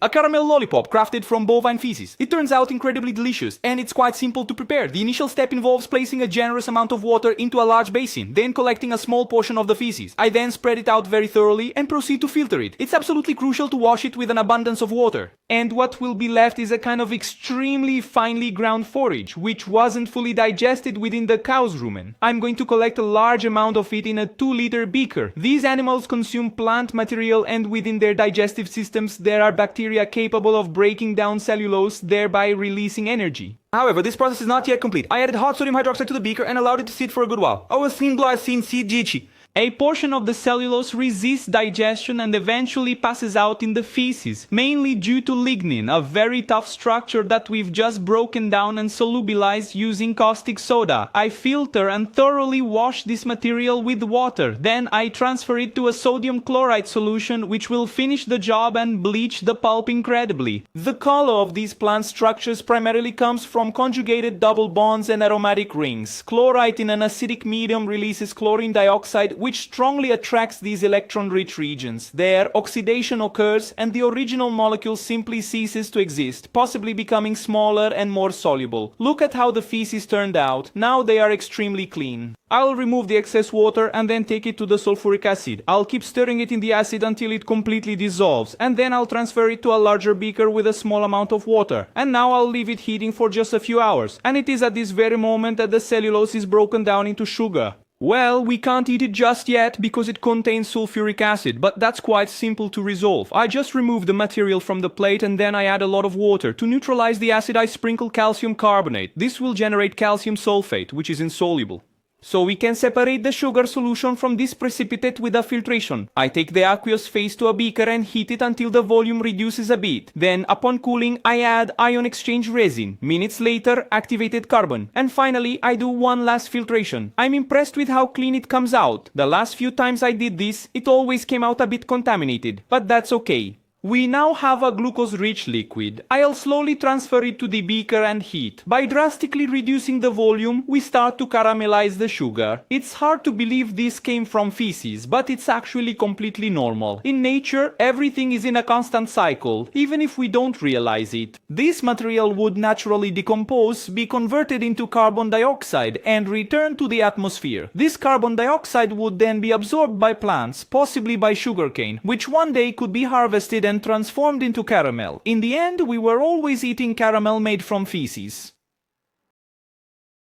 A caramel lollipop crafted from bovine feces. It turns out incredibly delicious, and it's quite simple to prepare. The initial step involves placing a generous amount of water into a large basin, then collecting a small portion of the feces. I then spread it out very thoroughly and proceed to filter it. It's absolutely crucial to wash it with an abundance of water. And what will be left is a kind of extremely finely ground forage, which wasn't fully digested within the cow's rumen. I'm going to collect a large amount of it in a 2-liter beaker. These animals consume plant material, and within their digestive systems there are bacteria capable of breaking down cellulose, thereby releasing energy. However, this process is not yet complete. I added hot sodium hydroxide to the beaker and allowed it to sit for a good while. A portion of the cellulose resists digestion and eventually passes out in the feces, mainly due to lignin, a very tough structure that we've just broken down and solubilized using caustic soda. I filter and thoroughly wash this material with water. Then I transfer it to a sodium chloride solution, which will finish the job and bleach the pulp incredibly. The color of these plant structures primarily comes from conjugated double bonds and aromatic rings. Chlorite in an acidic medium releases chlorine dioxide, which strongly attracts these electron-rich regions. There, oxidation occurs and the original molecule simply ceases to exist, possibly becoming smaller and more soluble. Look at how the feces turned out. Now they are extremely clean. I'll remove the excess water and then take it to the sulfuric acid. I'll keep stirring it in the acid until it completely dissolves, and then I'll transfer it to a larger beaker with a small amount of water. And now I'll leave it heating for just a few hours. And it is at this very moment that the cellulose is broken down into sugar. Well, we can't eat it just yet because it contains sulfuric acid, but that's quite simple to resolve. I just remove the material from the plate and then I add a lot of water. To neutralize the acid, I sprinkle calcium carbonate. This will generate calcium sulfate, which is insoluble. So we can separate the sugar solution from this precipitate with a filtration. I take the aqueous phase to a beaker and heat it until the volume reduces a bit. Then, upon cooling, I add ion exchange resin. Minutes later, activated carbon. And finally, I do one last filtration. I'm impressed with how clean it comes out. The last few times I did this, it always came out a bit contaminated. But that's okay. We now have a glucose-rich liquid. I'll slowly transfer it to the beaker and heat. By drastically reducing the volume, we start to caramelize the sugar. It's hard to believe this came from feces, but it's actually completely normal. In nature, everything is in a constant cycle, even if we don't realize it. This material would naturally decompose, be converted into carbon dioxide, and return to the atmosphere. This carbon dioxide would then be absorbed by plants, possibly by sugarcane, which one day could be harvested and transformed into caramel. In the end, we were always eating caramel made from feces.